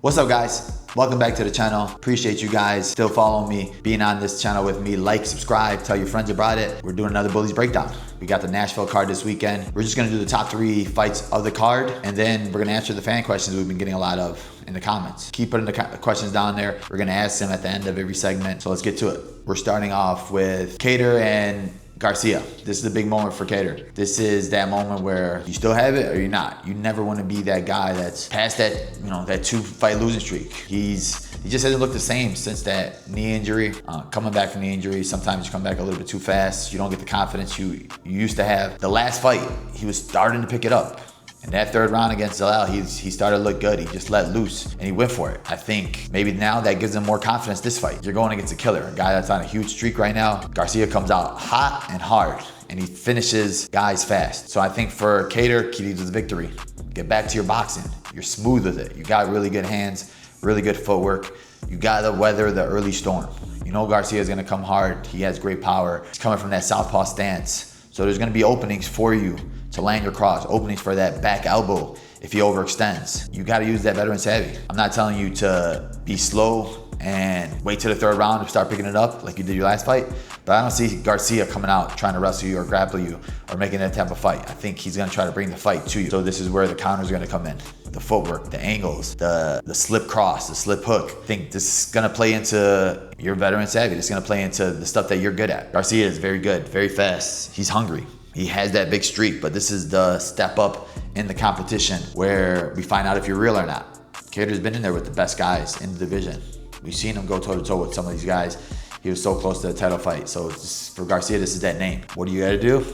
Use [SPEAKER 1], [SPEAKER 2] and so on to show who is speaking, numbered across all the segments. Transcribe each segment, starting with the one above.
[SPEAKER 1] What's up, guys? Welcome back to the channel. Appreciate you guys still following me, being on this channel with me. Like, subscribe, tell your friends about it. We're doing another Bullies breakdown. We got the Nashville card this weekend. We're just gonna do the top 3 fights of the card, and then we're gonna answer the fan questions we've been getting a lot of in the comments. Keep putting the questions down there. We're gonna ask them at the end of every segment, so let's get to it. We're starting off with Kattar and Garcia. This is a big moment for Kattar. This is that moment where you still have it or you're not. You never want to be that guy that's past that, that 2-fight losing streak. He just hasn't looked the same since that knee injury. Coming back from the injury, sometimes you come back a little bit too fast. You don't get the confidence you used to have. The last fight, he was starting to pick it up. In that third round against Belal, he started to look good. He just let loose and he went for it. I think maybe now that gives him more confidence this fight. You're going against a killer, a guy that's on a huge streak right now. Garcia comes out hot and hard and he finishes guys fast. So I think for Kattar, key to the victory. Get back to your boxing. You're smooth with it. You got really good hands, really good footwork. You got to weather the early storm. You know Garcia is going to come hard. He has great power. He's coming from that southpaw stance. So there's going to be openings for you to land your cross, openings for that back elbow if he overextends. You got to use that veteran savvy. I'm not telling you to be slow and wait till the third round to start picking it up like you did your last fight, but I don't see Garcia coming out trying to wrestle you or grapple you or making that type of fight. I think he's gonna try to bring the fight to you. So this is where the counters are gonna come in. The footwork, the angles, the slip cross, the slip hook. I think this is gonna play into your veteran savvy. This is gonna play into the stuff that you're good at. Garcia is very good, very fast. He's hungry. He has that big streak, but this is the step up in the competition where we find out if you're real or not. Kattar's been in there with the best guys in the division. We've seen him go toe-to-toe with some of these guys. He was so close to a title fight. So for Garcia, this is that name. What do you gotta do?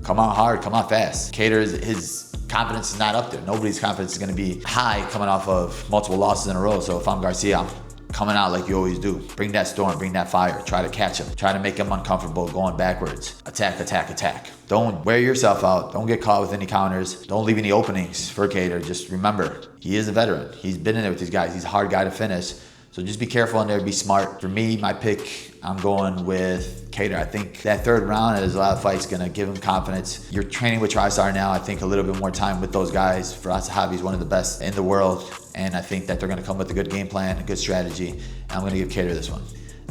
[SPEAKER 1] Come out hard, come out fast. Kattar, his confidence is not up there. Nobody's confidence is gonna be high coming off of multiple losses in a row. So if I'm Garcia, I'm coming out like you always do. Bring that storm, bring that fire. Try to catch him. Try to make him uncomfortable going backwards. Attack, attack, attack. Don't wear yourself out. Don't get caught with any counters. Don't leave any openings for Kattar. Just remember, he is a veteran. He's been in there with these guys. He's a hard guy to finish. So just be careful in there, be smart. For me, my pick, I'm going with Kattar. I think that third round, there's a lot of fights gonna give him confidence. You're training with TriStar now. I think a little bit more time with those guys. Firas Zahabi's one of the best in the world. And I think that they're gonna come with a good game plan, a good strategy. And I'm gonna give Kattar this one.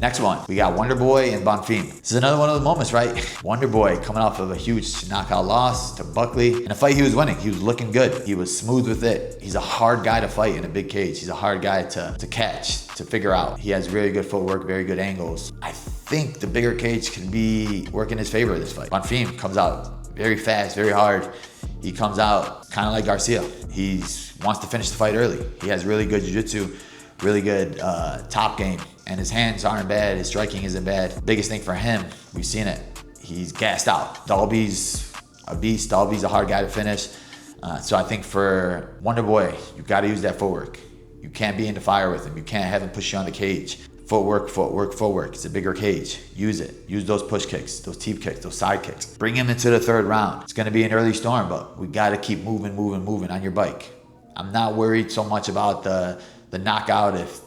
[SPEAKER 1] Next one, we got Wonderboy and Bonf. This is another one of the moments, right? Wonderboy coming off of a huge knockout loss to Buckley. In a fight he was winning, he was looking good. He was smooth with it. He's a hard guy to fight in a big cage. He's a hard guy to catch, to figure out. He has very good footwork, very good angles. I think the bigger cage can be work in his favor in this fight. Bonf comes out very fast, very hard. He comes out kind of like Garcia. He wants to finish the fight early. He has really good jiu-jitsu, really good top game. And his hands aren't bad, his striking isn't bad. Biggest thing for him, we've seen it, he's gassed out. Dalby's a beast, Dalby's a hard guy to finish. So I think for Wonderboy, you gotta use that footwork. You can't be in the fire with him. You can't have him push you on the cage. Footwork, footwork, footwork. It's a bigger cage. Use it. Use those push kicks, those teep kicks, those side kicks. Bring him into the third round. It's gonna be an early storm, but we gotta keep moving, moving, moving on your bike. I'm not worried so much about the knockout if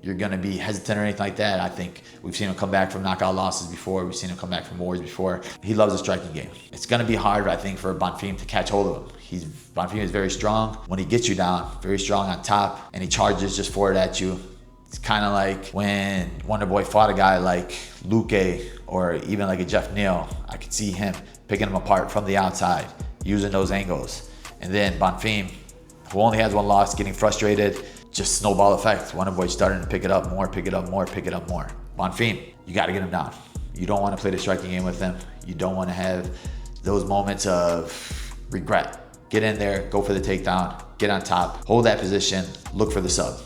[SPEAKER 1] you're gonna be hesitant or anything like that. I think we've seen him come back from knockout losses before. We've seen him come back from wars before. He loves the striking game. It's gonna be hard, I think, for Bonf to catch hold of him. Bonf is very strong. When he gets you down, very strong on top, and he charges just forward at you. It's kind of like when Wonderboy fought a guy like Luque or even like a Jeff Neal. I could see him picking him apart from the outside, using those angles. And then Bonf, who only has one loss, getting frustrated, just snowball effect. Wonderboy starting to pick it up more, pick it up more, pick it up more. Bonf, you gotta get him down. You don't wanna play the striking game with him. You don't wanna have those moments of regret. Get in there, go for the takedown, get on top, hold that position, look for the sub.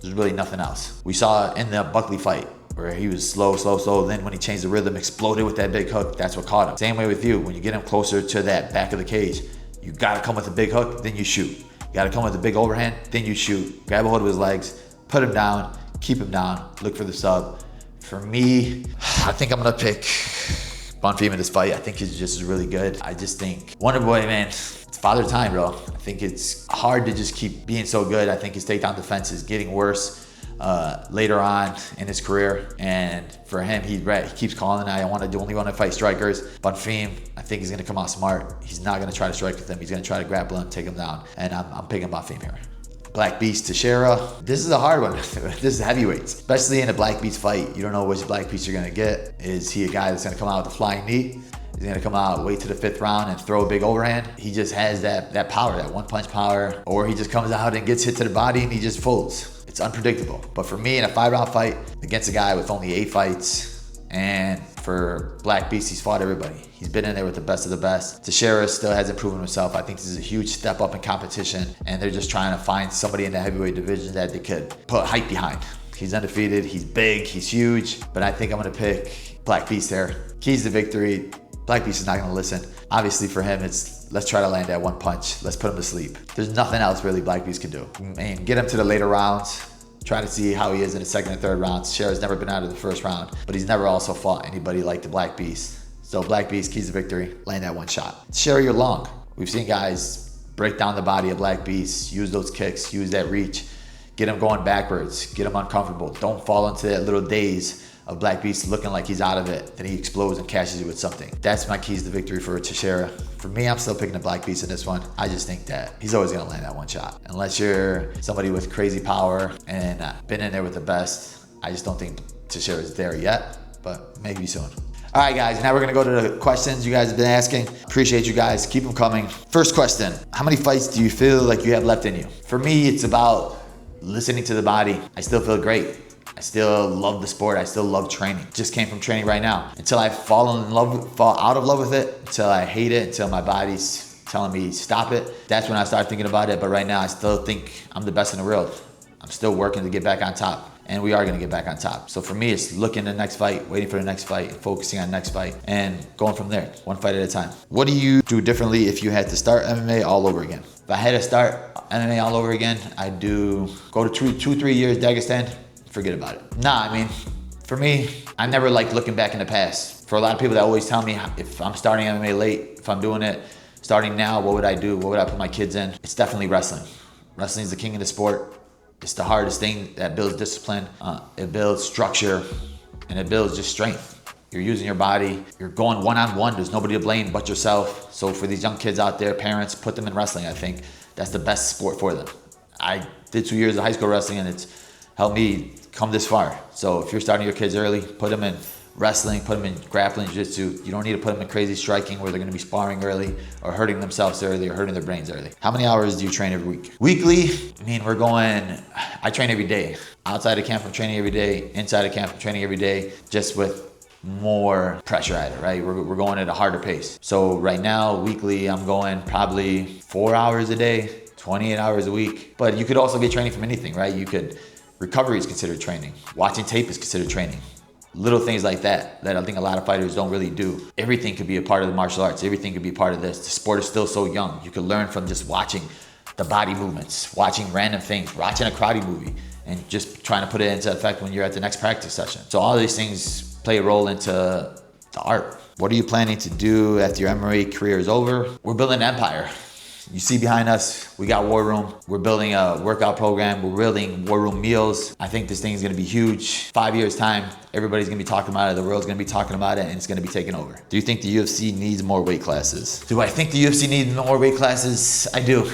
[SPEAKER 1] There's really nothing else. We saw in the Buckley fight where he was slow, slow, slow. Then when he changed the rhythm, exploded with that big hook, that's what caught him. Same way with you. When you get him closer to that back of the cage, you gotta come with a big hook, then you shoot. You gotta come with a big overhand, then you shoot. Grab a hold of his legs, put him down, keep him down, look for the sub. For me, I think I'm gonna pick Bonf in this fight. I think he's just really good. I just think Wonderboy, man, it's father time, bro. I think it's hard to just keep being so good. I think his takedown defense is getting worse later on in his career. And for him, he keeps calling, I only want to fight strikers. Bonf, I think he's gonna come out smart. He's not gonna try to strike with him. He's gonna try to grapple him, take him down. And I'm picking Bonf here. Black Beast Teixeira. This is a hard one. This is heavyweights, especially in a Black Beast fight. You don't know which Black Beast you're gonna get. Is he a guy that's gonna come out with a flying knee? He's gonna come out, wait to the 5th round and throw a big overhand? He just has that power, that one punch power. Or he just comes out and gets hit to the body and he just folds. It's unpredictable. But for me, in a 5-round fight against a guy with only 8 fights, and for Black Beast, he's fought everybody. He's been in there with the best of the best. Teixeira still hasn't proven himself. I think this is a huge step up in competition, and they're just trying to find somebody in the heavyweight division that they could put hype behind. He's undefeated, he's big, he's huge, but I think I'm gonna pick Black Beast there. Keys to victory. Black Beast is not gonna listen. Obviously for him, it's let's try to land that one punch. Let's put him to sleep. There's nothing else really Black Beast can do. And get him to the later rounds. Try to see how he is in the 2nd and 3rd rounds. Teixeira's never been out of the 1st round, but he's never also fought anybody like the Black Beast. So Black Beast, keys to victory, land that one shot. Teixeira, you're long. We've seen guys break down the body of Black Beast, use those kicks, use that reach, get him going backwards, get him uncomfortable. Don't fall into that little daze of Black Beast looking like he's out of it, then he explodes and catches you with something. That's my keys to victory for Teixeira. For me, I'm still picking the Black Beast in this one. I just think that he's always gonna land that one shot. Unless you're somebody with crazy power and been in there with the best, I just don't think Teixeira's there yet, but maybe soon. All right, guys, now we're gonna go to the questions you guys have been asking. Appreciate you guys, keep them coming. First question, how many fights do you feel like you have left in you? For me, it's about listening to the body. I still feel great. I still love the sport. I still love training. Just came from training right now. Until I fall out of love with it, until I hate it, until my body's telling me stop it, that's when I start thinking about it. But right now, I still think I'm the best in the world. I'm still working to get back on top, and we are gonna get back on top. So for me, it's looking at the next fight, waiting for the next fight, focusing on the next fight, and going from there, one fight at a time. What do you do differently if you had to start MMA all over again? If I had to start MMA all over again, I'd go to 2-3 years Dagestan, forget about it. Nah, I mean, for me, I never liked looking back in the past. For a lot of people that always tell me if I'm starting MMA late, if I'm doing it starting now, what would I do? What would I put my kids in? It's definitely wrestling. Wrestling is the king of the sport. It's the hardest thing that builds discipline. It builds structure, and it builds just strength. You're using your body. You're going one-on-one. There's nobody to blame but yourself. So for these young kids out there, parents, put them in wrestling. I think that's the best sport for them. I did 2 years of high school wrestling, and it's helped me come this far. So if you're starting your kids early, put them in wrestling, put them in grappling, jiu-jitsu. You don't need to put them in crazy striking where they're gonna be sparring early or hurting themselves early or hurting their brains early. How many hours do you train every week? Weekly, I mean, I train every day. Outside of camp, I'm training every day. Inside of camp, I'm training every day, just with more pressure at it, right? We're going at a harder pace. So right now, weekly, I'm going probably 4 hours a day, 28 hours a week. But you could also get training from anything, right? Recovery is considered training. Watching tape is considered training. Little things like that I think a lot of fighters don't really do. Everything could be a part of the martial arts. Everything could be part of this. The sport is still so young. You could learn from just watching the body movements, watching random things, watching a karate movie, and just trying to put it into effect when you're at the next practice session. So all these things play a role into the art. What are you planning to do after your MMA career is over? We're building an empire. You see behind us, we got War Room. We're building a workout program. We're building War Room meals. I think this thing is gonna be huge. 5 years time, everybody's gonna be talking about it. The world's gonna be talking about it, and it's gonna be taken over. Do you think the UFC needs more weight classes? Do I think the UFC needs more weight classes? I do.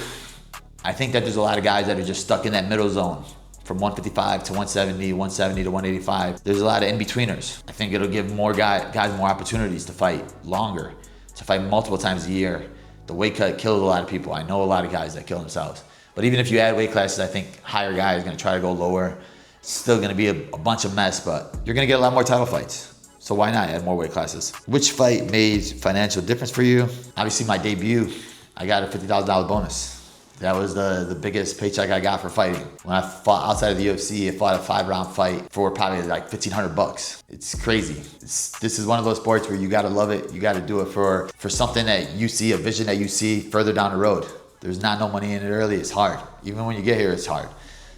[SPEAKER 1] I think that there's a lot of guys that are just stuck in that middle zone. From 155 to 170, 170 to 185. There's a lot of in-betweeners. I think it'll give more guys more opportunities to fight longer, to fight multiple times a year. The weight cut killed a lot of people. I know a lot of guys that kill themselves. But even if you add weight classes, I think higher guys are gonna try to go lower. It's still gonna be a bunch of mess, but you're gonna get a lot more title fights. So why not add more weight classes? Which fight made financial difference for you? Obviously my debut, I got a $50,000 bonus. That was the biggest paycheck I got for fighting. When I fought outside of the UFC, I fought a 5-round fight for probably like $1,500. It's crazy. This is one of those sports where you gotta love it. You gotta do it for something that you see, a vision that you see further down the road. There's not no money in it early, it's hard. Even when you get here, it's hard.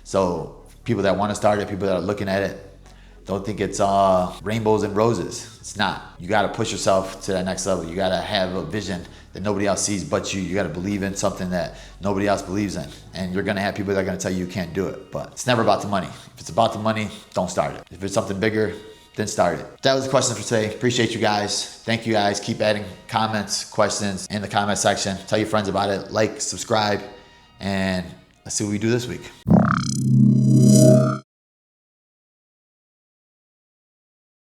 [SPEAKER 1] So people that wanna start it, people that are looking at it, don't think it's rainbows and roses. It's not. You gotta push yourself to that next level. You gotta have a vision that nobody else sees but you. You gotta believe in something that nobody else believes in. And you're gonna have people that are gonna tell you you can't do it. But it's never about the money. If it's about the money, don't start it. If it's something bigger, then start it. That was the question for today. Appreciate you guys. Thank you guys. Keep adding comments, questions in the comment section. Tell your friends about it. Like, subscribe, and let's see what we do this week.